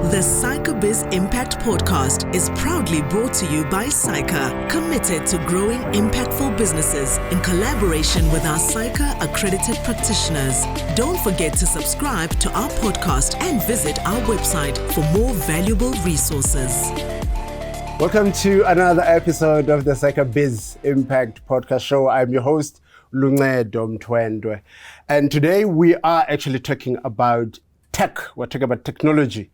The PsychaBiz Impact Podcast is proudly brought to you by Psycha, committed to growing impactful businesses in collaboration with our Psycha accredited practitioners. Don't forget to subscribe to our podcast and visit our website for more valuable resources. Welcome to another episode of the PsychaBiz Impact Podcast Show. I'm your host, Luncedo Mthwendwe. And today we are actually talking about tech. We're talking about technology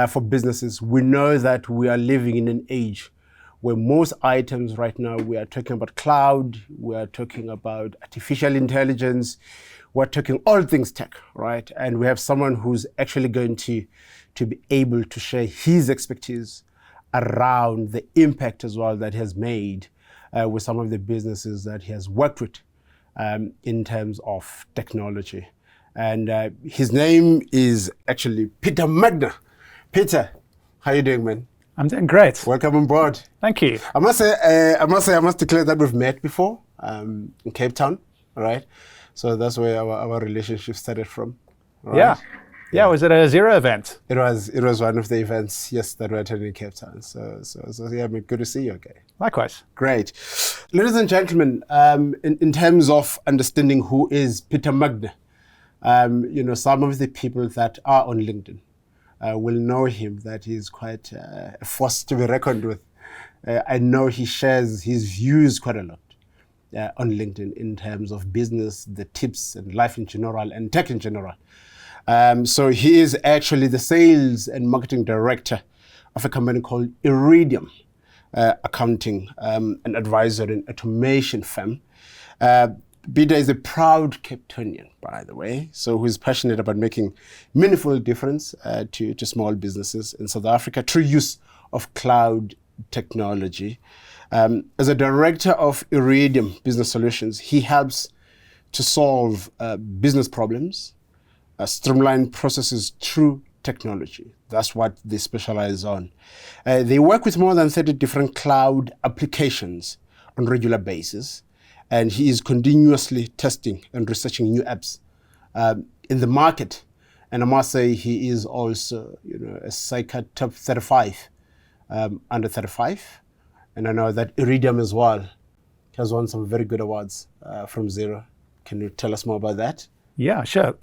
for businesses. We know that we are living in an age where most items right now, we are talking about cloud, we are talking about artificial intelligence, we're talking all things tech, right? And we have someone who's actually going to be able to share his expertise around the impact as well that he has made with some of the businesses that he has worked with in terms of technology. And his name is actually Peter Magner. Peter, how are you doing, man? I'm doing great. Welcome on board. Thank you. I must declare that we've met before in Cape Town, all right? So that's where our relationship started from. Right? Yeah. Was it a Zero event? It was one of the events, yes, that we attended in Cape Town. So yeah, good to see you, okay? Likewise. Great. Ladies and gentlemen, in terms of understanding who is Peter Magner, some of the people that are on LinkedIn will know him, that he's quite a force to be reckoned with. I know he shares his views quite a lot on LinkedIn in terms of business, the tips and life in general and tech in general. So he is actually the sales and marketing director of a company called Iridium Accounting and advisory and automation firm. Peter is a proud Cape Townian, by the way, so who's passionate about making meaningful difference to small businesses in South Africa through use of cloud technology. As a director of Iridium Business Solutions, he helps to solve business problems, streamline processes through technology. That's what they specialize on. They work with more than 30 different cloud applications on a regular basis. And he is continuously testing and researching new apps in the market. And I must say he is also, a Psycha top 35, under 35. And I know that Iridium as well has won some very good awards from Zero. Can you tell us more about that? Yeah, sure.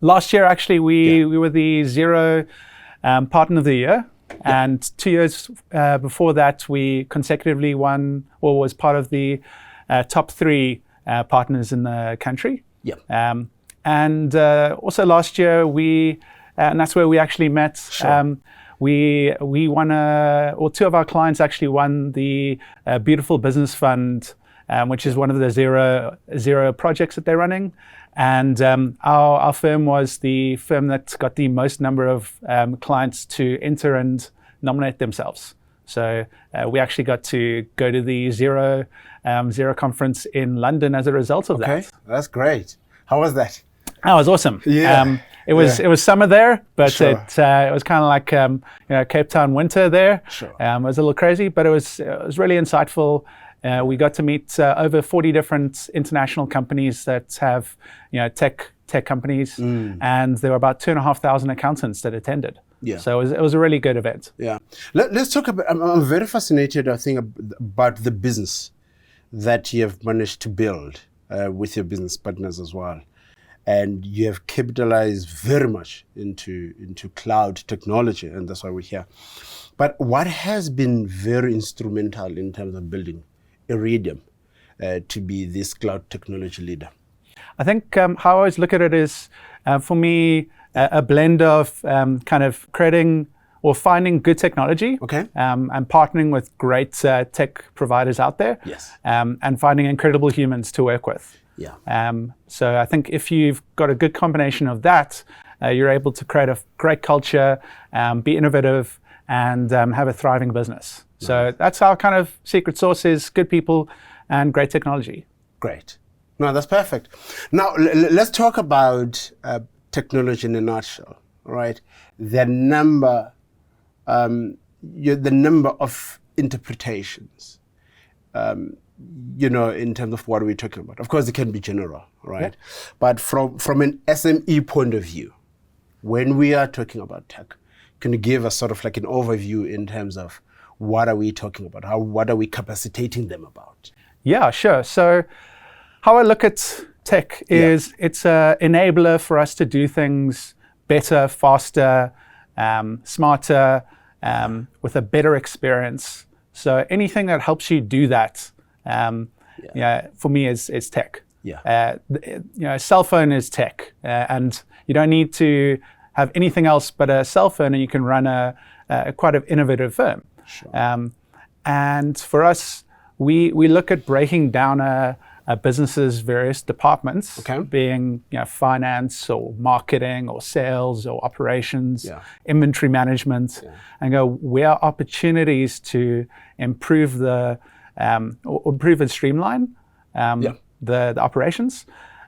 Last year, actually, we were the Zero Partner of the Year. Yeah. And 2 years before that, we consecutively won or was part of the top 3 partners in the country. Yeah. And also last year, and that's where we actually met. Sure. We won, or 2 of our clients actually won the Beautiful Business Fund, which is one of the zero projects that they're running. And our firm was the firm that got the most number of clients to enter and nominate themselves. So we actually got to go to the Zero conference in London as a result of that. Okay, that's great. How was that? That was awesome. Yeah. It was summer there, but Sure. it was kind of like Cape Town winter there. Sure. It was a little crazy, but it was really insightful. We got to meet over 40 different international companies that have tech companies, and there were about 2,500 accountants that attended. Yeah. So it was a really good event. Yeah. Let's talk about, I'm very fascinated, I think, about the business that you have managed to build with your business partners as well. And you have capitalized very much into cloud technology, and that's why we're here. But what has been very instrumental in terms of building Iridium to be this cloud technology leader? I think how I always look at it is, for me, a blend of kind of creating or finding good technology, Okay. And partnering with great tech providers out there, Yes. And finding incredible humans to work with. Yeah. So I think if you've got a good combination of that, you're able to create a great culture, be innovative, and have a thriving business. Nice. So that's our kind of secret sauce is good people and great technology. Great. No, that's perfect. Now, let's talk about technology in a nutshell, right? The number of interpretations, in terms of what we're talking about. Of course, it can be general, right? Yeah. But from an SME point of view, when we are talking about tech, Can you give us sort of like an overview in terms of what are we talking about? What are we capacitating them about? Yeah, sure. So how I look at tech is it's an enabler for us to do things better, faster, smarter, with a better experience. So anything that helps you do that, for me is tech. Yeah. A cell phone is tech, and you don't need to have anything else but a cell phone, and you can run a quite an innovative firm. Sure. And for us, we look at breaking down a business's various departments, being finance or marketing or sales or operations, inventory management, and go where are opportunities to improve or improve and streamline the operations,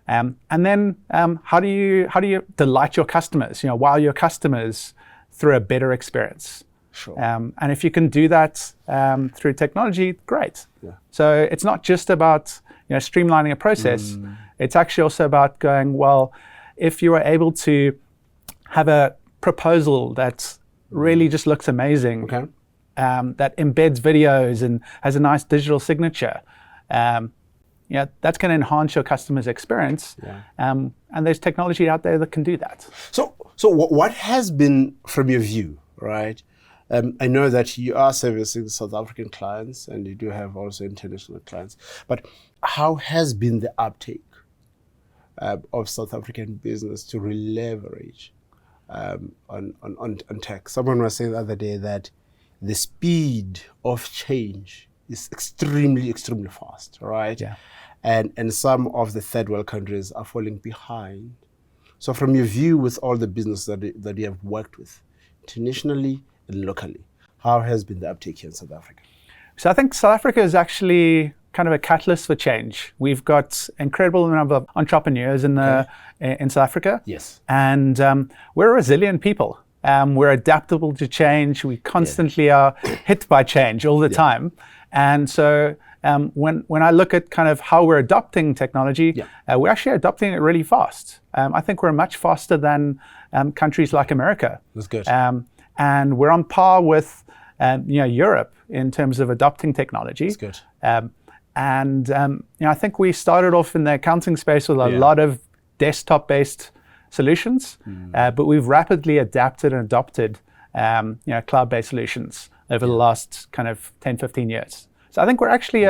and then how do you delight your customers? Wow your customers through a better experience. Sure. And if you can do that through technology, great. Yeah. So it's not just about streamlining a process. It's actually also about going, well, if you are able to have a proposal that really just looks amazing, that embeds videos and has a nice digital signature, that's going to enhance your customer's experience. And there's technology out there that can do that. So what has been, from your view, right? I know that you are servicing South African clients and you do have also international clients, but how has been the uptake of South African business to leverage on tech? Someone was saying the other day that the speed of change is extremely, extremely fast, right? Yeah. And some of the third world countries are falling behind. So from your view, with all the business that you have worked with, internationally and locally, how has been the uptake here in South Africa? So I think South Africa is actually kind of a catalyst for change. We've got incredible number of entrepreneurs in South Africa. Yes. And we're a resilient people. We're adaptable to change. We constantly are hit by change all the time. And so when I look at kind of how we're adopting technology, we're actually adopting it really fast. I think we're much faster than countries like America. That's good. And we're on par with Europe in terms of adopting technology. That's good. I think we started off in the accounting space with a lot of desktop-based solutions, but we've rapidly adapted and adopted cloud-based solutions over the last kind of 10, 15 years. So I think we're actually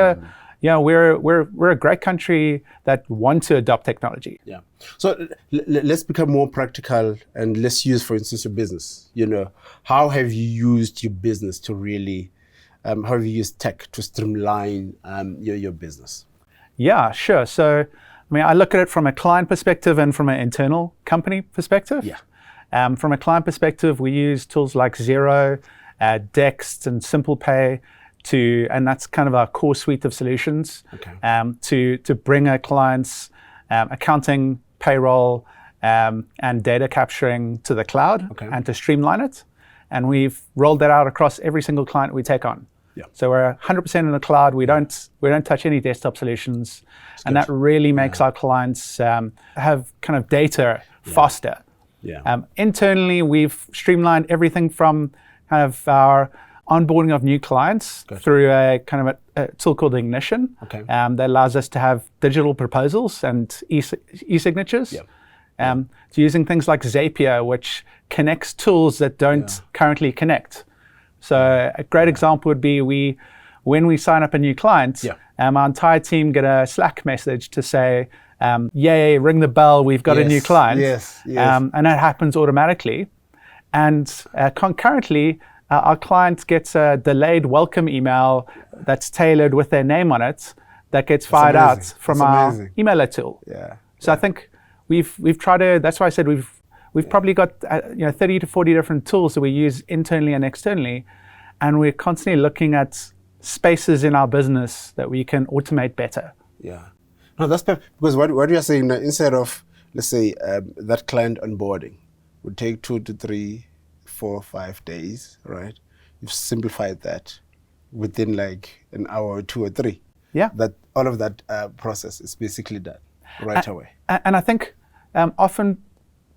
we're a great country that want to adopt technology. Yeah. So let's become more practical and let's use, for instance, your business. How have you used your business to really, how have you used tech to streamline your business? Yeah, sure. So, I look at it from a client perspective and from an internal company perspective. Yeah. From a client perspective, we use tools like Xero, Dext, and SimplePay and that's kind of our core suite of solutions to bring our clients' accounting, payroll, and data capturing to the cloud and to streamline it. And we've rolled that out across every single client we take on. Yeah. So we're 100% in the cloud. We don't touch any desktop solutions, and that really makes our clients have kind of data faster. Yeah. Internally, we've streamlined everything from kind of our onboarding of new clients through a kind of a tool called Ignition that allows us to have digital proposals and e-signatures. To using things like Zapier, which connects tools that don't currently connect. So a great example would be when we sign up a new client, our entire team get a Slack message to say, yay, ring the bell, we've got a new client. Yes. And that happens automatically. And concurrently, our client gets a delayed welcome email that's tailored with their name on it that gets fired out from our emailer tool. So I think we've tried to, that's why I said we've probably got 30 to 40 different tools that we use internally and externally, and we're constantly looking at spaces in our business that we can automate better. Yeah. No, that's perfect. Because what you're saying now, instead of, let's say, that client onboarding would take 2 to 3, 4, 5 days, right? You've simplified that within like an hour or 2 or 3. Yeah. That all of that process is basically done right away. And I think often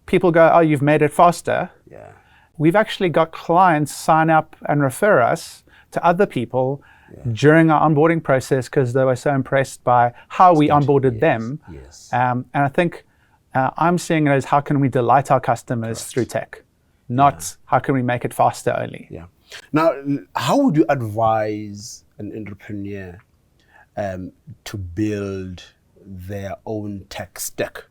people go, oh, you've made it faster. Yeah. we've actually got clients sign up and refer us to other people during our onboarding process because they were so impressed by how we onboarded them. Yes. And I think I'm seeing it as how can we delight our customers through tech, not how can we make it faster only. Yeah. Now, how would you advise an entrepreneur to build their own tech stack?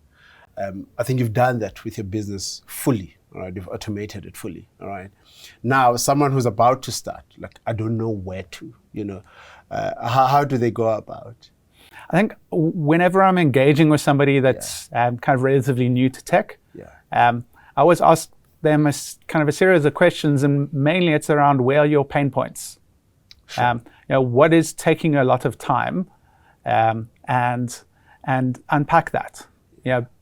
I think you've done that with your business fully. All right, you've automated it fully. All right. Now, someone who's about to start, like, I don't know where to. How do they go about? I think whenever I'm engaging with somebody that's kind of relatively new to tech, I always ask them kind of a series of questions, and mainly it's around where are your pain points. Sure. What is taking a lot of time, and unpack that.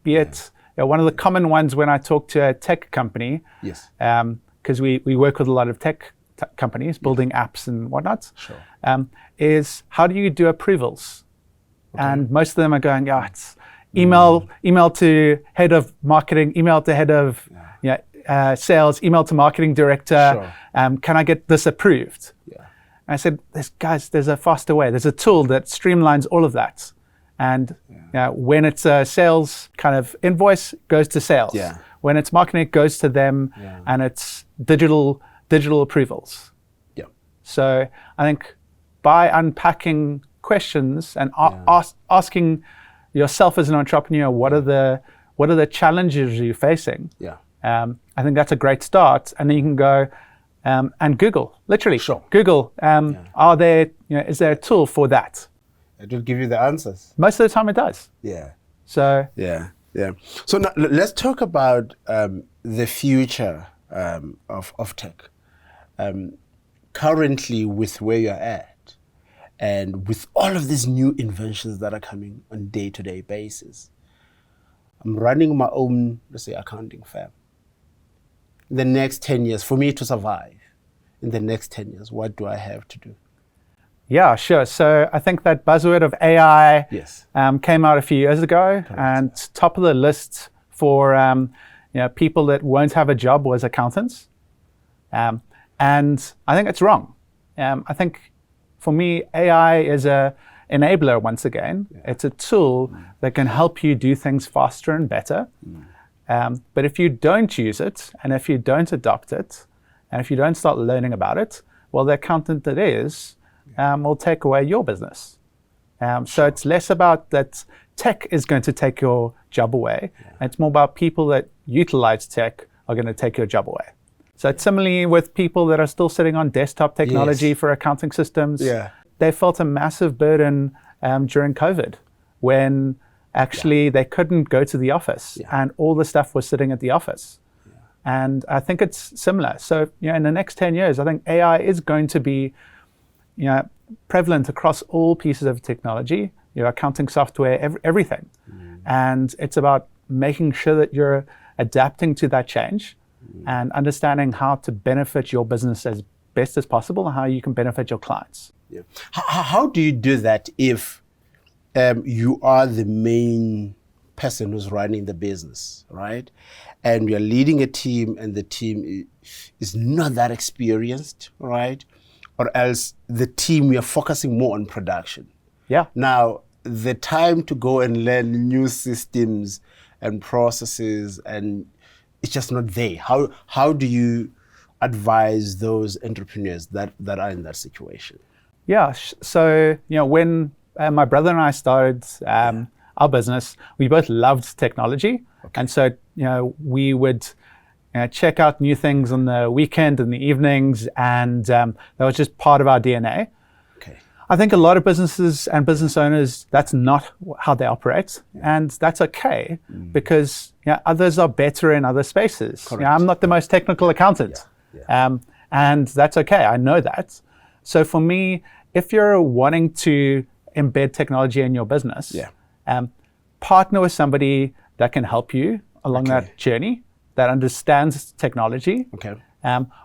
Be it one of the common ones when I talk to a tech company, because we work with a lot of tech companies building apps and whatnot, is how do you do approvals? And most of them are going, it's email to head of marketing, email to head of sales, email to marketing director. Can I get this approved? And I said, there's a faster way. There's a tool that streamlines all of that. And when it's a sales kind of invoice, it goes to sales. When it's marketing, it goes to them, and it's digital approvals. So I think by unpacking questions and asking yourself as an entrepreneur, what are the challenges you're facing? I think that's a great start, and then you can go and Google, literally. Google. Is there a tool for that? It will give you the answers. Most of the time, it does. So So now let's talk about the future of tech. Currently, with where you're at, and with all of these new inventions that are coming on day-to-day basis, I'm running my own, let's say, accounting firm. In the next 10 years, for me to survive, in the next 10 years, what do I have to do? Yeah, sure. So I think that buzzword of AI came out a few years ago, and top of the list for people that won't have a job was accountants. And I think it's wrong. I think for me, AI is a enabler once again. It's a tool that can help you do things faster and better. But if you don't use it, and if you don't adopt it, and if you don't start learning about it, well, the accountant that is will take away your business. So it's less about that tech is going to take your job away. It's more about people that utilize tech are going to take your job away. So it's similarly with people that are still sitting on desktop technology for accounting systems. They felt a massive burden during COVID when actually they couldn't go to the office and all the stuff was sitting at the office. And I think it's similar. So in the next 10 years, I think AI is going to be prevalent across all pieces of technology, accounting software, everything. And it's about making sure that you're adapting to that change and understanding how to benefit your business as best as possible and how you can benefit your clients. How do you do that if you are the main person who's running the business, right? And you're leading a team and the team is not that experienced, right? Or else the team, we are focusing more on production. Now, the time to go and learn new systems and processes, and it's just not there. How do you advise those entrepreneurs that are in that situation? So when my brother and I started our business, we both loved technology. And so we would check out new things on the weekend and the evenings, and that was just part of our DNA. I think a lot of businesses and business owners, that's not how they operate, and that's okay because others are better in other spaces. I'm not the most technical accountant, and that's okay. I know that. So for me, if you're wanting to embed technology in your business, partner with somebody that can help you along that journey, that understands technology,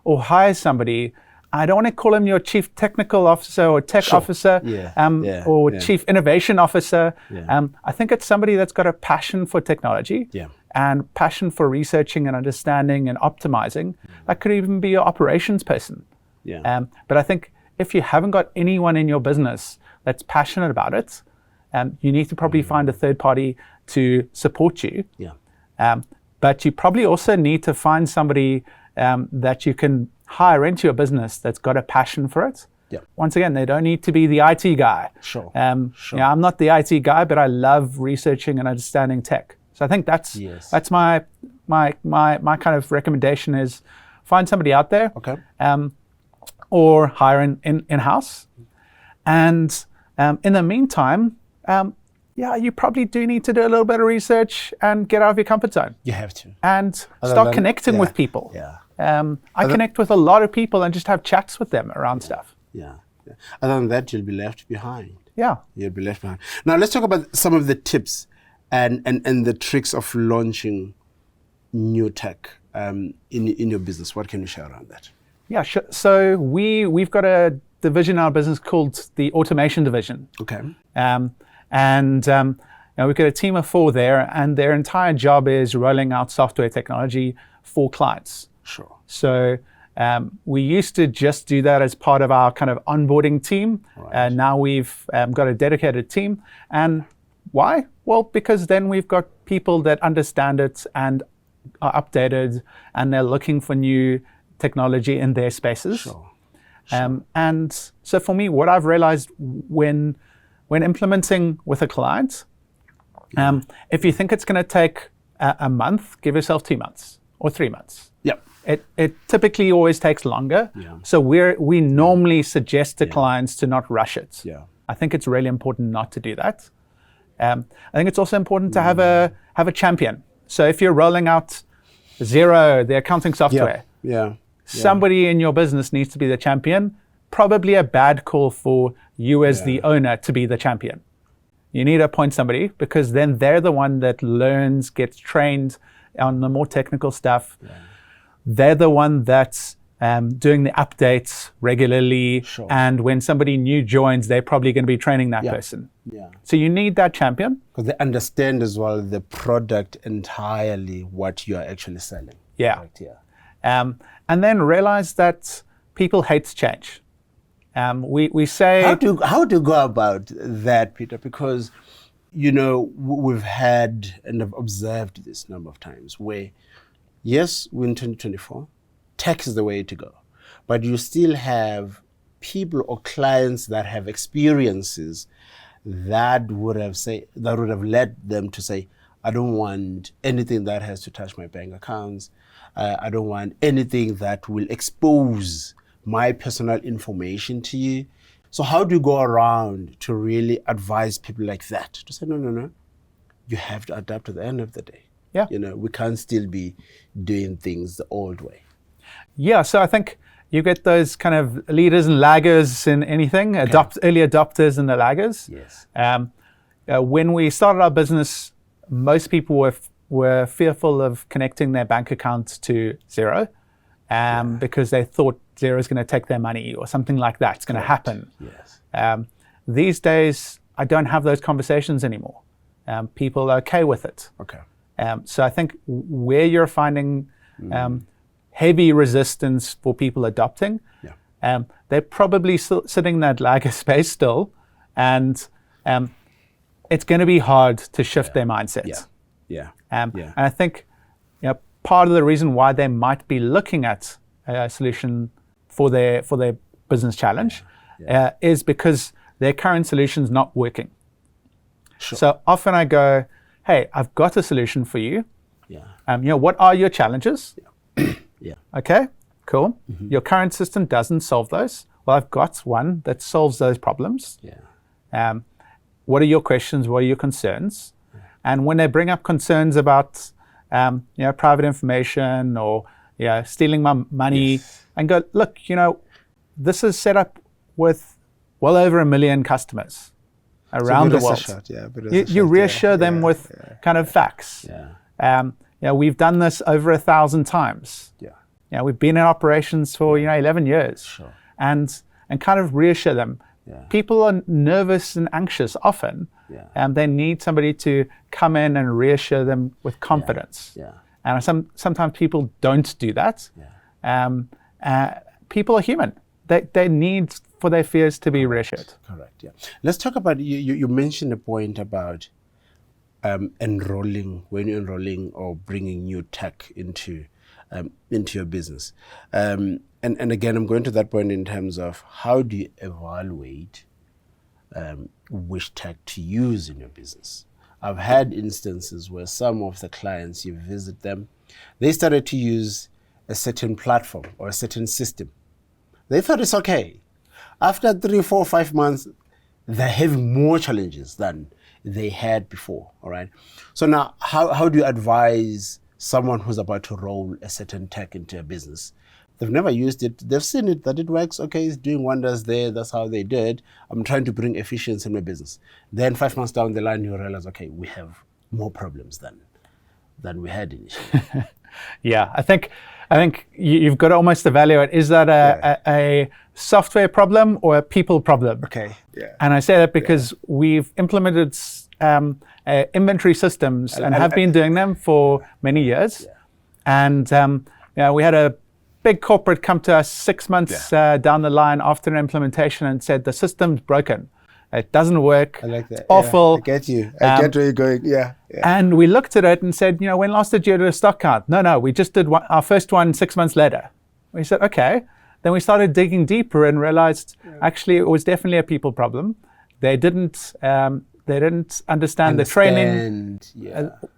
or hire somebody. I don't want to call him your chief technical officer or tech officer or chief innovation officer. I think it's somebody that's got a passion for technology and passion for researching and understanding and optimizing. That could even be your operations person. Yeah. But I think if you haven't got anyone in your business that's passionate about it, you need to probably find a third party to support you. Yeah. But you probably also need to find somebody that you can hire into your business that's got a passion for it. Yeah. Once again, they don't need to be the IT guy. Sure. Sure. Yeah, I'm not the IT guy, but I love researching and understanding tech. So I think that's my kind of recommendation is find somebody out there. Okay. Or hire in-house. And in the meantime, you probably do need to do a little bit of research and get out of your comfort zone. You have to. And start connecting with people. Yeah. I connect with a lot of people and just have chats with them around stuff. Yeah. Other than that, you'll be left behind. Yeah. You'll be left behind. Now, let's talk about some of the tips and the tricks of launching new tech in your business. What can you share around that? Yeah, sure. So we've got a division in our business called the automation division. Okay. We've got a team of 4 there, and their entire job is rolling out software technology for clients. Sure. So we used to just do that as part of our kind of onboarding team. Right. Now we've got a dedicated team. And why? Well, because then we've got people that understand it and are updated, and they're looking for new technology in their spaces. Sure. And so for me, what I've realized when implementing with a client, if you think it's going to take a month, give yourself 2 months or 3 months. Yep. It typically always takes longer. Yeah. So we normally suggest to clients to not rush it. Yeah. I think it's really important not to do that. I think it's also important to have a champion. So if you're rolling out Xero, the accounting software, Yeah. somebody in your business needs to be the champion. Probably a bad call for you as the owner to be the champion. You need to appoint somebody, because then they're the one that learns, gets trained on the more technical stuff. Yeah. They're the one that's doing the updates regularly. Sure. And when somebody new joins, they're probably going to be training that person. Yeah. So you need that champion. Because they understand as well the product entirely, what you are actually selling. Yeah. Correct, yeah. And then realize that people hate change. We say... How to go about that, Peter? Because, we've had and have observed this number of times where, yes, we're in 2024, tech is the way to go. But you still have people or clients that have experiences that would have led them to say, I don't want anything that has to touch my bank accounts. I don't want anything that will expose my personal information to you. So how do you go around to really advise people like that to say, no, you have to adapt at the end of the day. Yeah. We can't still be doing things the old way. Yeah, so I think you get those kind of leaders and laggers in anything, early adopters and the laggers. Yes. When we started our business, most people were fearful of connecting their bank account to Xero because they thought Xero is going to take their money or something like that. It's going to happen. Yes. These days, I don't have those conversations anymore. People are okay with it. Okay. So I think where you're finding heavy resistance for people adopting, they're probably sitting in that lagger space still, and it's going to be hard to shift their mindset. And I think part of the reason why they might be looking at a solution for their business challenge is because their current solution's not working. Sure. So often I go, hey, I've got a solution for you. What are your challenges? Okay, cool. Your current system doesn't solve those. Well, I've got one that solves those problems. What are your questions? What are your concerns? And when they bring up concerns about private information or stealing my money, and go, look, this is set up with well over 1 million customers around the world. You reassure them with kind of facts. We've done this over 1,000 times. We've been in operations for 11 years. And kind of reassure them. People are nervous and anxious often They need somebody to come in and reassure them with confidence. And sometimes people don't do that. People are human. They need for their fears to be reassured. Correct. Yeah. Let's talk about you mentioned a point about enrolling or bringing new tech into your business. And again, I'm going to that point in terms of how do you evaluate which tech to use in your business. I've had instances where some of the clients, you visit them, they started to use a certain platform or a certain system. They thought it's okay. After 3, 4, 5 months, they're having more challenges than they had before, all right? So now, how do you advise someone who's about to roll a certain tech into a business? They've never used it. They've seen it, that it works. Okay, it's doing wonders there. That's how they did. I'm trying to bring efficiency in my business. Then 5 months down the line, you realize, okay, we have more problems than we had initially. Yeah, I think you've got to almost evaluate, is that a software problem or a people problem? Okay, yeah. And I say that because we've implemented inventory systems and have been doing them for many years. And we had a big corporate come to us 6 months down the line after an implementation and said, the system's broken. It doesn't work. I like that. It's awful. I get you. I get where you're going. Yeah. And we looked at it and said, when last did you do a stock count? No, we just did our first one 6 months later. We said, okay. Then we started digging deeper and realized actually it was definitely a people problem. They didn't understand the training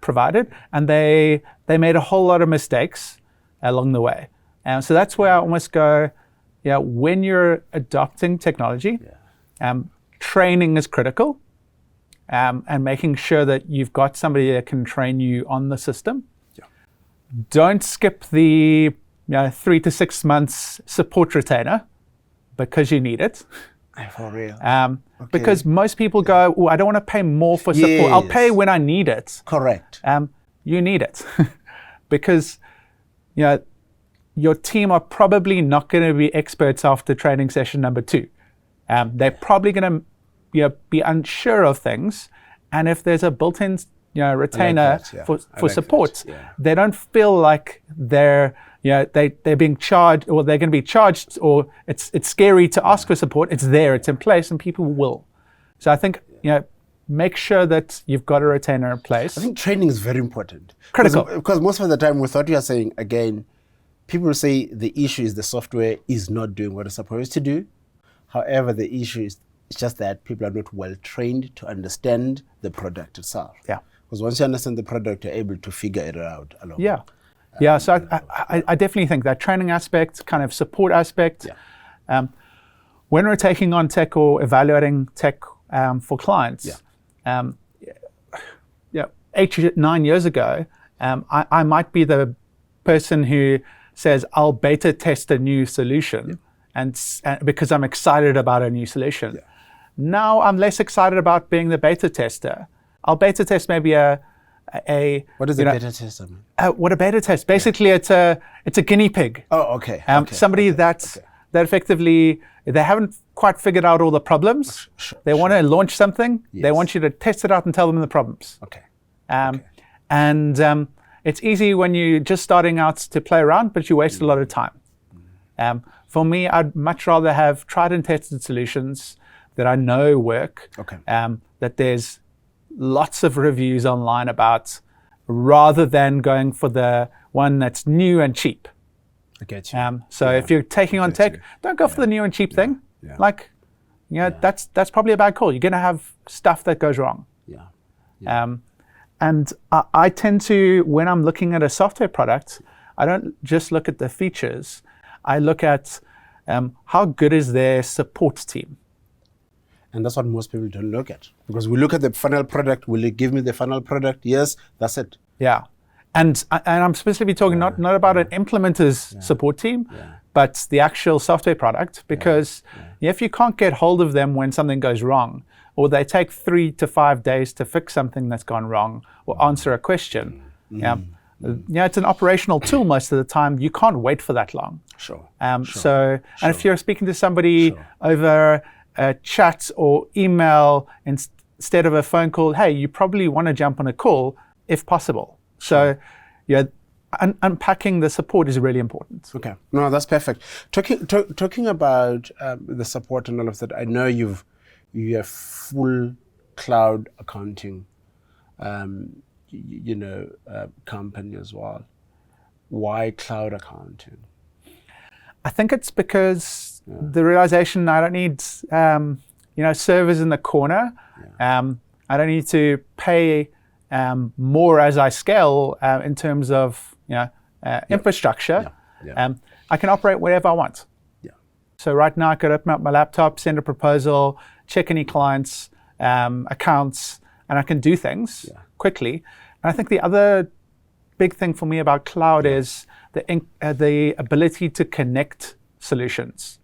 provided, and they made a whole lot of mistakes along the way. So that's where I almost go, when you're adopting technology, training is critical, and making sure that you've got somebody that can train you on the system. Don't skip the 3 to 6 months support retainer because you need it. For real. Because most people go, I don't want to pay more for support. I'll pay when I need it. Correct. You need it because your team are probably not going to be experts after training session number 2. They're probably going to be unsure of things, and if there's a built-in retainer for support, they don't feel like they're being charged, or they're going to be charged, or it's scary to ask for support. It's there, it's in place, and people will. So I think make sure that you've got a retainer in place. I think training is very important. Critical. Because most of the time, with what you are saying, again, people say the issue is the software is not doing what it's supposed to do. However, the issue is just that people are not well trained to understand the product itself. Because once you understand the product, you're able to figure it out along. So I definitely think that training aspect, kind of support aspect, when we're taking on tech or evaluating tech for clients, 8, 9 years ago, I might be the person who says, I'll beta test a new solution and because I'm excited about a new solution. Now I'm less excited about being the beta tester. I'll beta test maybe a what does a beta tester mean? What a beta test? Basically, it's a guinea pig. Oh, okay. Somebody that effectively, they haven't quite figured out all the problems. They want to launch something. They want you to test it out and tell them the problems. And it's easy when you're just starting out to play around, but you waste a lot of time. For me, I'd much rather have tried and tested solutions that I know work, that there's lots of reviews online about, rather than going for the one that's new and cheap. I get you. So if you're taking on tech, don't go for the new and cheap thing. That's probably a bad call. You're going to have stuff that goes wrong. And I tend to, when I'm looking at a software product, I don't just look at the features. I look at how good is their support team. And that's what most people don't look at. Because we look at the final product. Will it give me the final product? Yes, that's it. And I'm specifically talking not about an implementer's support team, but the actual software product. Because if you can't get hold of them when something goes wrong, or they take 3 to 5 days to fix something that's gone wrong or answer a question, it's an operational tool most of the time. You can't wait for that long. And if you're speaking to somebody over chat or email instead of a phone call, hey, you probably want to jump on a call if possible. So, yeah, unpacking the support is really important. Okay, no, that's perfect. Talking about the support and all of that, I know you have full cloud accounting, company as well. Why cloud accounting? I think it's because the realization I don't need, servers in the corner. I don't need to pay more as I scale in terms of infrastructure. I can operate wherever I want. So right now I could open up my laptop, send a proposal, check any clients, accounts, and I can do things quickly. And I think the other big thing for me about cloud is the ability to connect solutions.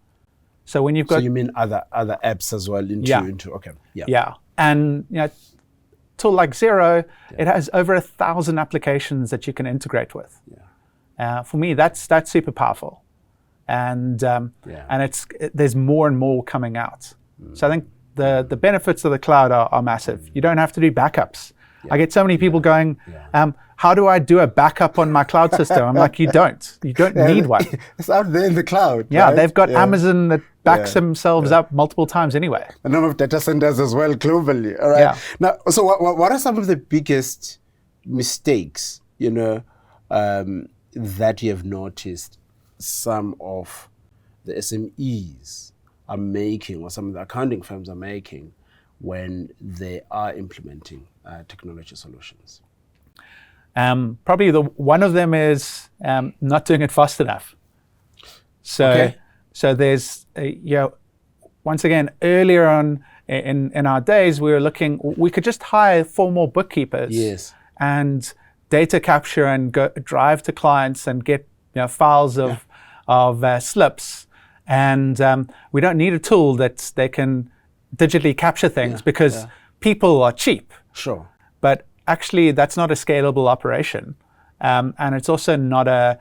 So when you've got, so you mean other apps as well into okay. And tool like Xero, it has over 1,000 applications that you can integrate with. For me, that's super powerful, and there's more and more coming out. So I think the benefits of the cloud are massive. You don't have to do backups. I get so many people going, how do I do a backup on my cloud system? I'm like, you don't need one. It's out there in the cloud. Right? They've got Amazon that backs themselves up multiple times anyway. A number of data centers as well globally. All right. Now, so what are some of the biggest mistakes, that you have noticed some of the SMEs are making, or some of the accounting firms are making, when they are implementing technology solutions? Probably one of them is not doing it fast enough. So there's once again, earlier on in our days, we could just hire 4 more bookkeepers and data capture and go drive to clients and get files of slips, and we don't need a tool that they can digitally capture things because people are cheap. Sure. But actually, that's not a scalable operation, and it's also not a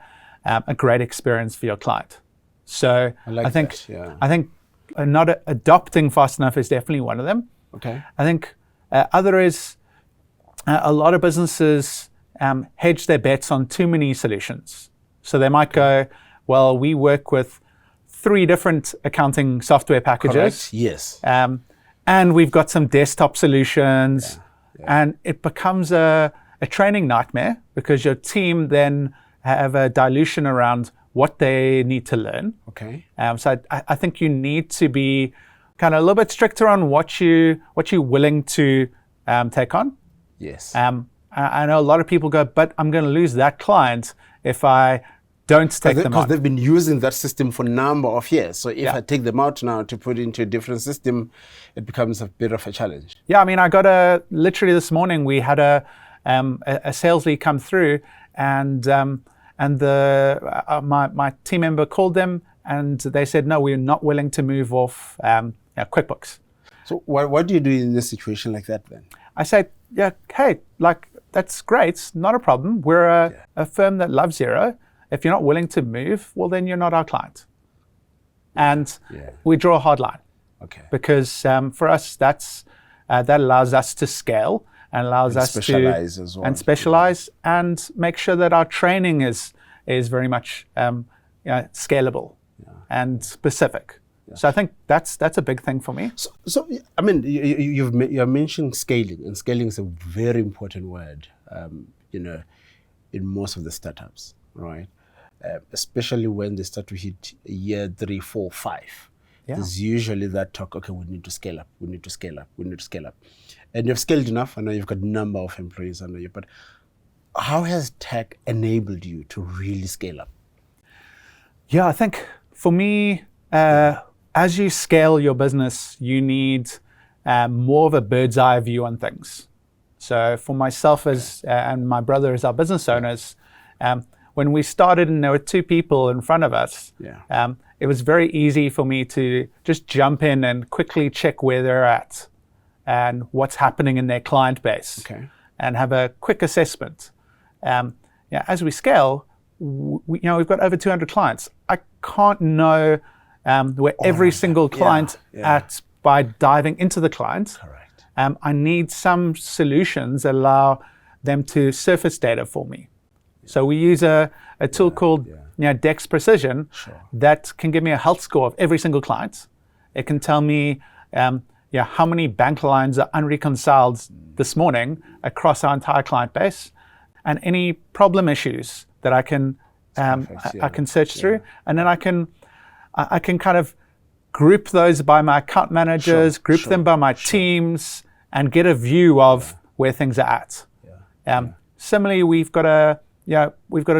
great experience for your client. So I think not adopting fast enough is definitely one of them. Okay. I think other is a lot of businesses hedge their bets on too many solutions. So they might go, well, we work with 3 different accounting software packages. Correct. Yes. And we've got some desktop solutions. And it becomes a training nightmare because your team then have a dilution around what they need to learn. Okay. So I think you need to be kind of a little bit stricter on what you're willing to take on. Yes. I know a lot of people go, but I'm going to lose that client if I don't take them on. Because they've been using that system for a number of years. So if I take them out now to put into a different system, it becomes a bit of a challenge. Yeah, I mean, I got literally this morning, we had a sales lead come through, and my team member called them, and they said, no, we're not willing to move off QuickBooks. So what do you do in a situation like that then? I said, hey, that's great, not a problem. We're a firm that loves Xero. If you're not willing to move, well, then you're not our client. And we draw a hard line. Okay. Because for us, that allows us to scale and allows us specialize to as well. And specialize and make sure that our training is very much scalable and specific. So I think that's a big thing for me. So I mean, you're mentioning scaling, and scaling is a very important word, in most of the startups, right? Especially when they start to hit year 3, 4, 5. There's usually that talk, okay, we need to scale up, we need to scale up, we need to scale up. And you've scaled enough, I know you've got a number of employees under you, but how has tech enabled you to really scale up? Yeah, I think for me, as you scale your business, you need more of a bird's eye view on things. So for myself and my brother as our business owners, when we started and there were 2 people in front of us, it was very easy for me to just jump in and quickly check where they're at and what's happening in their client base, and have a quick assessment. As we scale, we've got over 200 clients. I can't know where every single client at by diving into the client. Correct. I need some solutions that allow them to surface data for me. So we use a tool called Dex Precision that can give me a health score of every single client. It can tell me how many bank lines are unreconciled this morning across our entire client base, and any problem issues that I can I can search through, and then I can kind of group those by my account managers, group them by my teams, and get a view of where things are at. Similarly, we've got a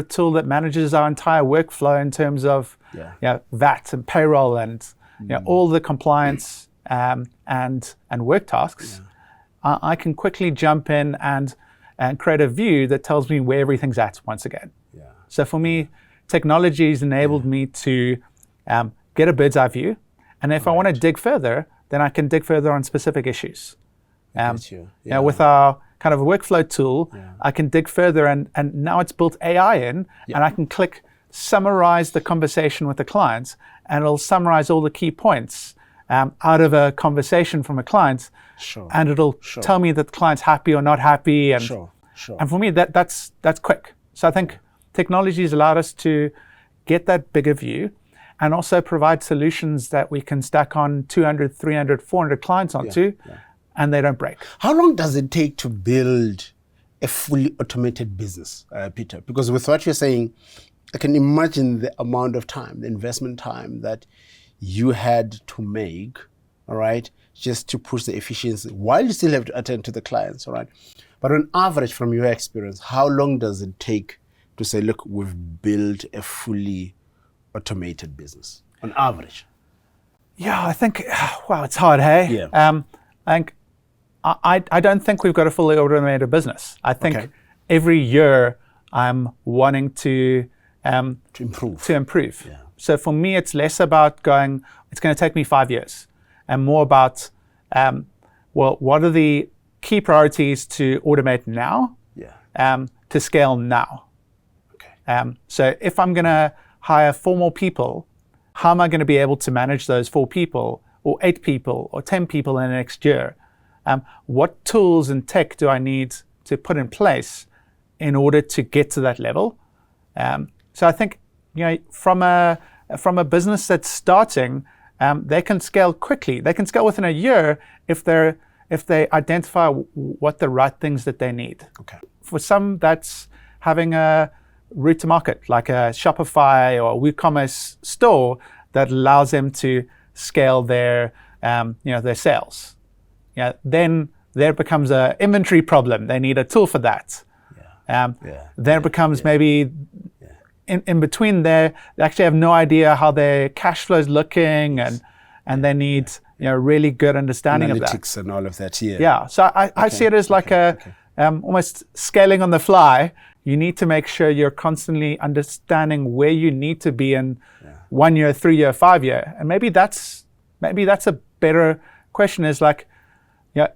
tool that manages our entire workflow in terms of VAT and payroll and all the compliance and work tasks. I can quickly jump in and create a view that tells me where everything's at once again. So for me, technology's enabled me to get a bird's eye view, and if I want to dig further, then I can dig further on specific issues. With our kind of a workflow tool, I can dig further, and now it's built AI in, and I can click summarize the conversation with the client, and it'll summarize all the key points out of a conversation from a client, and it'll tell me that the client's happy or not happy, and and for me that's quick. So I think technology has allowed us to get that bigger view, and also provide solutions that we can stack on 200, 300, 400 clients onto, and they don't break. How long does it take to build a fully automated business, Peter? Because with what you're saying, I can imagine the amount of time, the investment time that you had to make, all right, just to push the efficiency while you still have to attend to the clients, all right? But on average, from your experience, how long does it take to say, look, we've built a fully automated business on average? Yeah, I think, wow, it's hard, hey? I don't think we've got a fully automated business. I think every year I'm wanting to improve. So for me, it's less about going, it's going to take me 5 years, and more about, what are the key priorities to automate now, to scale now. So if I'm going to hire 4 more people, how am I going to be able to manage those 4 people, or 8 people, or 10 people in the next year? What tools and tech do I need to put in place in order to get to that level? So I think, from a business that's starting, they can scale quickly. They can scale within a year if they identify what the right things that they need. For some, that's having a route to market, like a Shopify or a WooCommerce store that allows them to scale their sales. Then there becomes an inventory problem. They need a tool for that. Then it becomes maybe in between there, they actually have no idea how their cash flow is looking, and they need really good understanding of that. Analytics and all of that, So I see it as like almost scaling on the fly. You need to make sure you're constantly understanding where you need to be in 1 year, 3 year, 5 year. And maybe that's a better question, is like,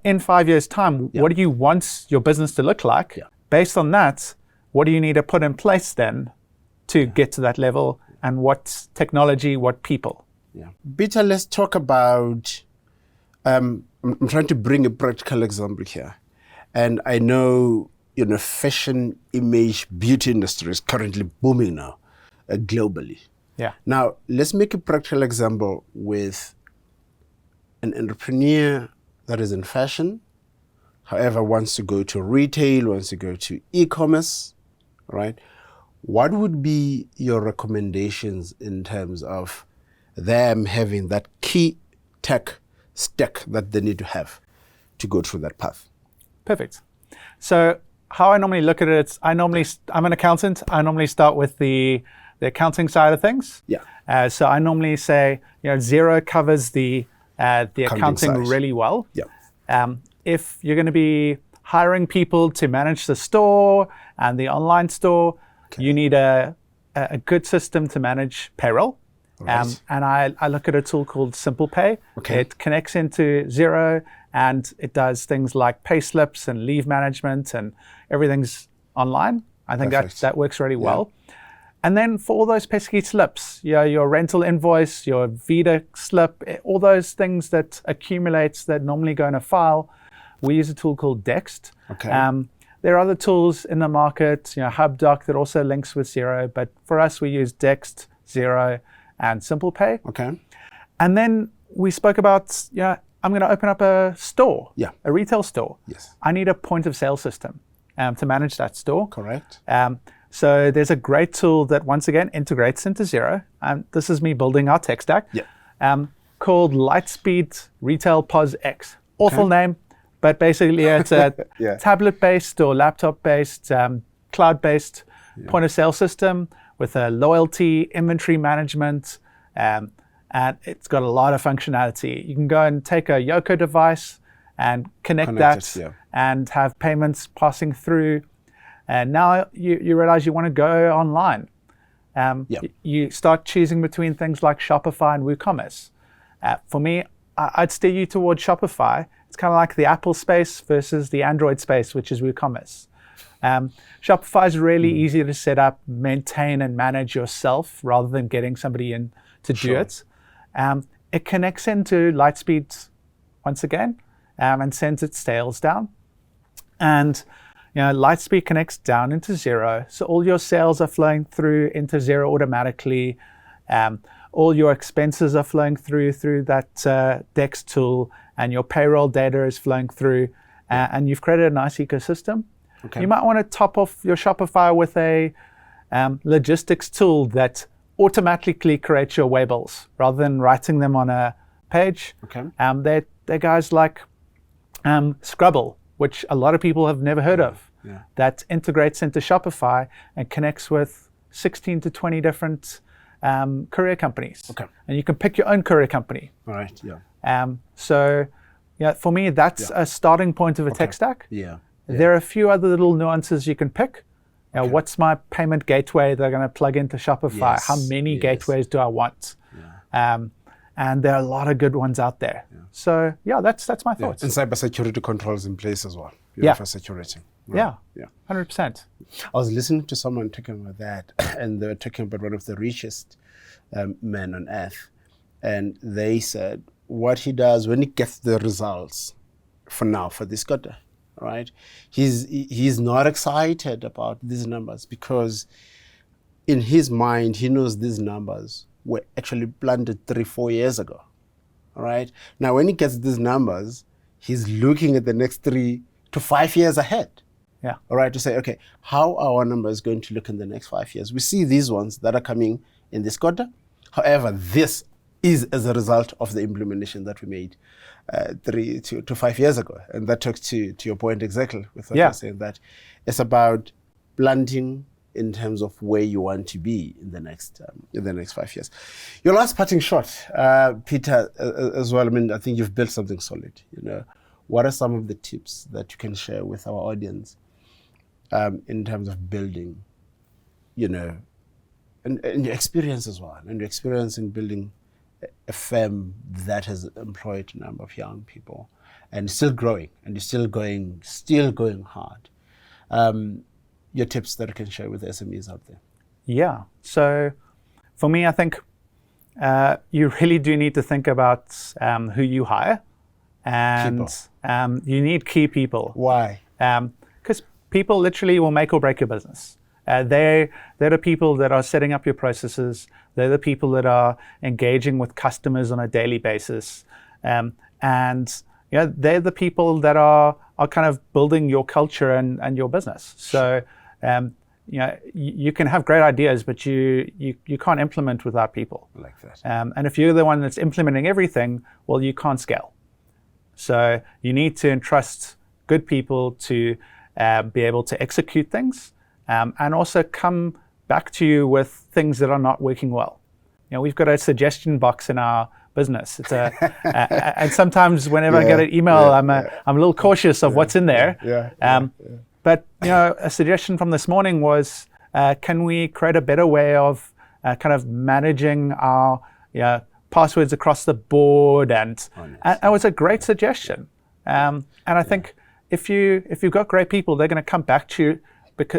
in 5 years' time, what do you want your business to look like? Based on that, what do you need to put in place then to get to that level, and what technology, what people? Peter, let's talk about, I'm trying to bring a practical example here. And I know, fashion, image, beauty industry is currently booming now, globally. Now, let's make a practical example with an entrepreneur that is in fashion, however, wants to go to retail, wants to go to e-commerce, right? What would be your recommendations in terms of them having that key tech stack that they need to have to go through that path? Perfect. So how I normally look at it, I'm an accountant. I normally start with the accounting side of things. So I normally say, Xero covers the accounting really well. If you're going to be hiring people to manage the store and the online store, you need a good system to manage payroll. And I look at a tool called Simple Pay. It connects into Xero, and it does things like pay slips and leave management, and everything's online. I think that works really well. And then for all those pesky slips, your rental invoice, your Vita slip, all those things that accumulates that normally go in a file, we use a tool called Dext. Okay. There are other tools in the market, HubDoc that also links with Xero, but for us, we use Dext, Xero, and SimplePay. Okay. And then we spoke about, I'm going to open up a store, a retail store. Yes. I need a point of sale system to manage that store. Correct. So there's a great tool that, once again, integrates into Xero. This is me building our tech stack, called Lightspeed Retail POS X. Awful name, but basically it's a tablet-based or laptop-based, cloud-based point of sale system with a loyalty, inventory management, and it's got a lot of functionality. You can go and take a Yoko device and connect that and have payments passing through. And now you realize you want to go online. You start choosing between things like Shopify and WooCommerce. For me, I'd steer you towards Shopify. It's kind of like the Apple space versus the Android space, which is WooCommerce. Shopify is really easy to set up, maintain, and manage yourself rather than getting somebody in to do it. It connects into Lightspeed once again and sends its sales down. And Lightspeed connects down into Xero, so all your sales are flowing through into Xero automatically. All your expenses are flowing through that Dext tool, and your payroll data is flowing through, and you've created a nice ecosystem. Okay. You might want to top off your Shopify with a logistics tool that automatically creates your waybills rather than writing them on a page. Okay. They're guys like Scrabble, which a lot of people have never heard of, that integrates into Shopify and connects with 16 to 20 different courier companies. Okay. And you can pick your own courier company. All right, So for me, that's a starting point of a tech stack. There are a few other little nuances you can pick. What's my payment gateway that I'm going to plug into Shopify? How many gateways do I want? And there are a lot of good ones out there. So that's my thoughts. And cybersecurity controls in place as well. For security. Right. 100%. I was listening to someone talking about that, and they were talking about one of the richest men on earth. And they said what he does when he gets the results for this quarter, right? He's not excited about these numbers because in his mind, he knows these numbers were actually planted 3-4 years ago, all right? Now, when he gets these numbers, he's looking at the next 3 to 5 years ahead. All right, to say, okay, how are our numbers going to look in the next 5 years? We see these ones that are coming in this quarter. However, this is as a result of the implementation that we made 3 to 5 years ago. And that talks to your point exactly with what you're saying, that it's about planting in terms of where you want to be in the next 5 years. Your last parting shot, Peter, as well. I mean, I think you've built something solid. What are some of the tips that you can share with our audience in terms of building, and your experience as well, and your experience in building a firm that has employed a number of young people and still growing, and you're still going hard. Your tips that you can share with the SMEs out there. Yeah. So for me, I think you really do need to think about who you hire, and you need key people. Why? Because people literally will make or break your business. They're the people that are setting up your processes. They're the people that are engaging with customers on a daily basis. And they're the people that are kind of building your culture and your business. So you can have great ideas, but you can't implement without people. I like that. And if you're the one that's implementing everything, well, you can't scale. So you need to entrust good people to be able to execute things, and also come back to you with things that are not working well. We've got a suggestion box in our business. It's and sometimes whenever I get an email, I'm a little cautious of what's in there. But a suggestion from this morning was, can we create a better way of kind of managing our passwords across the board? And it was a great suggestion. And I think if you've got great people, they're going to come back to you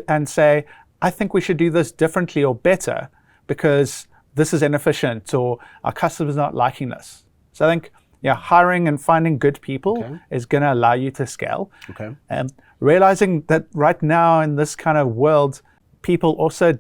and say, I think we should do this differently or better because this is inefficient, or our customers not liking this. So I think hiring and finding good people Okay. is going to allow you to scale. Okay. Realizing that right now in this kind of world, people also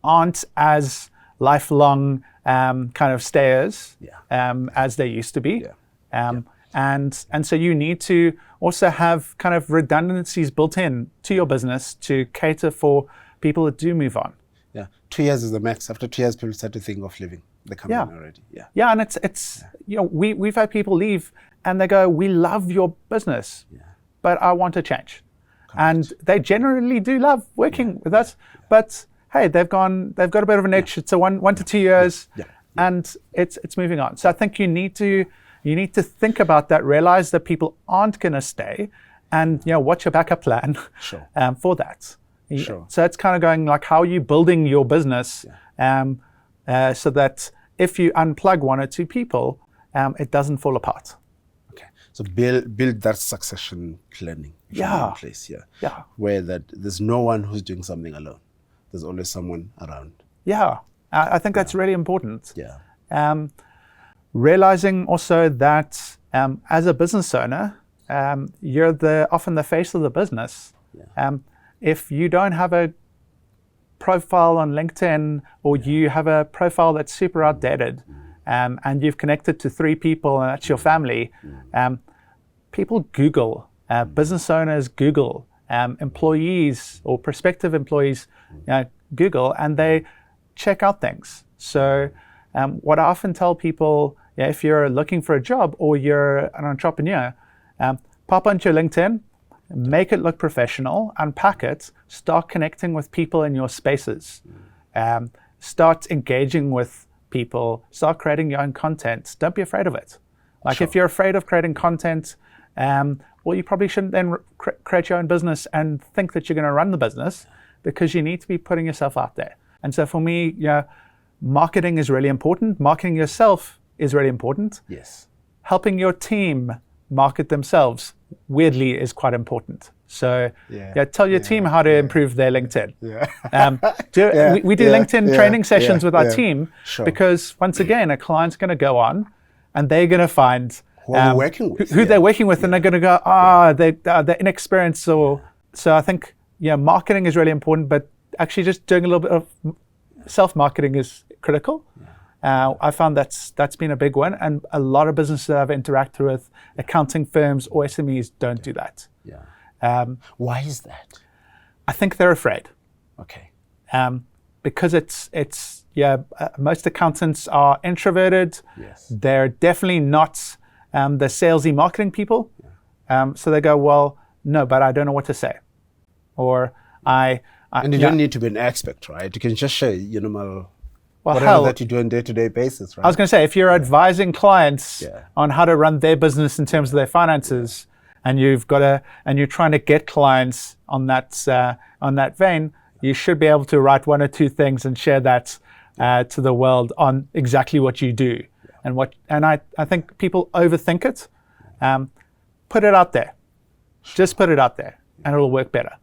aren't as lifelong kind of stayers as they used to be. And so you need to also have kind of redundancies built in to your business to cater for people that do move on. Yeah. 2 years is the max. After 2 years, people start to think of leaving the company already. Yeah. Yeah, and it's we've had people leave and they go, we love your business, but I want to change. And they generally do love working with us, but hey, they've got a bit of an itch. It's a 1 to 2 years, and it's moving on. So I think you need to think about that, realize that people aren't going to stay, and what's your backup plan for that. Sure. So it's kind of going like, how are you building your business so that if you unplug 1 or 2 people, it doesn't fall apart. Okay. So build that succession planning in place, where that there's no one who's doing something alone. There's always someone around. Yeah, I think that's really important. Yeah. Realizing also that as a business owner, you're often the face of the business. If you don't have a profile on LinkedIn, or you have a profile that's super outdated, and you've connected to 3 people and that's your family, people Google, business owners Google, employees or prospective employees Google, and they check out things. So what I often tell people, if you're looking for a job or you're an entrepreneur, pop onto your LinkedIn, make it look professional, unpack it, start connecting with people in your spaces, start engaging with people, start creating your own content. Don't be afraid of it. Like if you're afraid of creating content, well, you probably shouldn't then create your own business and think that you're going to run the business, because you need to be putting yourself out there. And so for me, marketing is really important. Marketing yourself is really important. Yes. Helping your team market themselves, weirdly, is quite important. So tell your team how to improve their LinkedIn. We do LinkedIn training sessions with our team, because once again, a client's going to go on and they're going to find who they're working with, and they're going to go, they're inexperienced. So I think marketing is really important, but actually just doing a little bit of self-marketing is critical. I found that's been a big one, and a lot of businesses that I've interacted with, accounting firms or SMEs, don't do that. Why is that? I think they're afraid. Okay. Because most accountants are introverted. Yes. They're definitely not the salesy marketing people. So they go, well, no, but I don't know what to say. Or and you don't need to be an expert, right? You can just share your normal whatever that you do on a day-to-day basis, right? I was going to say, if you're advising clients on how to run their business in terms of their finances, and you're trying to get clients on that vein, you should be able to write 1 or 2 things and share that to the world on exactly what you do. And I think people overthink it. Put it out there. Just put it out there, and it'll work better.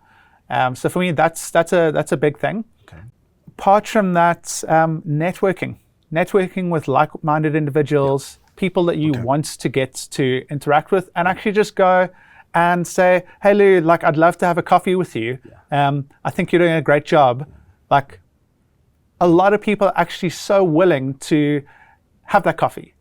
So for me, that's a big thing. Okay. Apart from that, networking with like-minded individuals, people that you want to get to interact with, and actually just go and say, hey Lou, like I'd love to have a coffee with you. I think you're doing a great job. Like a lot of people are actually so willing to have that coffee,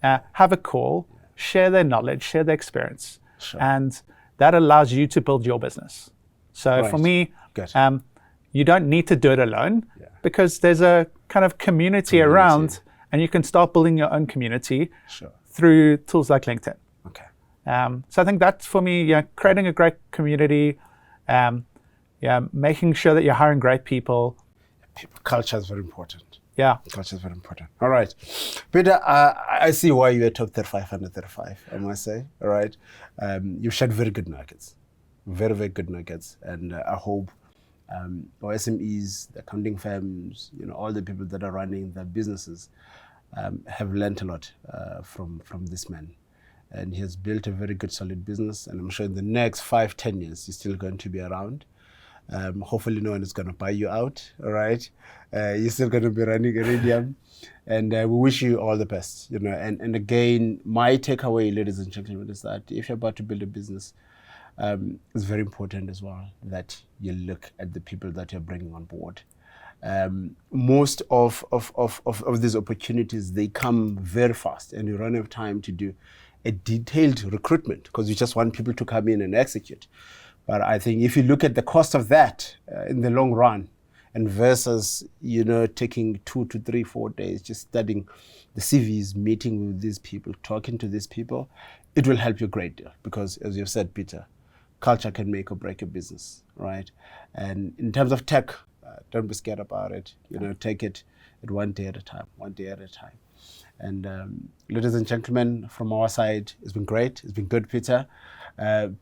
have a call, share their knowledge, share their experience, and that allows you to build your business. So for me, you don't need to do it alone, because there's a kind of community around, and you can start building your own community through tools like LinkedIn. Okay. So I think that's for me, creating a great community, making sure that you're hiring great people. Culture is very important. Culture is very important. All right. Peter, I see why you're top 35 under 35, I must say. All right. You've shared very good nuggets. Very, very good nuggets. And I hope our SMEs, the accounting firms, all the people that are running their businesses have learned a lot from this man. And he has built a very good, solid business. And I'm sure in the next 5-10 years, he's still going to be around. Hopefully no one is going to buy you out, all right? You're still going to be running Iridium. And we wish you all the best, And again, my takeaway, ladies and gentlemen, is that if you're about to build a business, it's very important as well that you look at the people that you're bringing on board. Most of these opportunities, they come very fast, and you run out of time to do a detailed recruitment because you just want people to come in and execute. But I think if you look at the cost of that in the long run, and versus, taking 2 to 3, 4 days, just studying the CVs, meeting with these people, talking to these people, it will help you a great deal. Because as you've said, Peter, culture can make or break a business, right? And in terms of tech, don't be scared about it. Take it at one day at a time. And ladies and gentlemen, from our side, it's been great. It's been good, Peter.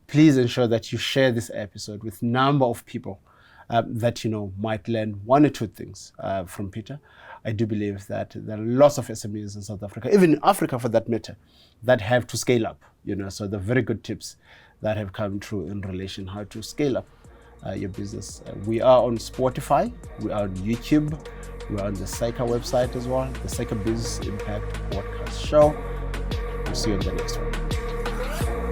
Please ensure that you share this episode with a number of people that might learn 1 or 2 things from Peter. I do believe that there are lots of SMEs in South Africa, even in Africa for that matter, that have to scale up. So the very good tips that have come through in relation how to scale up your business. We are on Spotify, we are on YouTube, we are on the SAICA website as well, the SAICA Business Impact Podcast Show. We'll see you in the next one.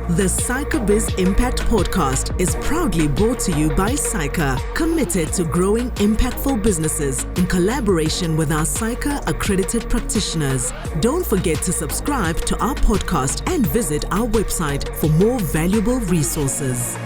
The SAICA Biz Impact Podcast is proudly brought to you by SAICA, committed to growing impactful businesses in collaboration with our SAICA accredited practitioners. Don't forget to subscribe to our podcast and visit our website for more valuable resources.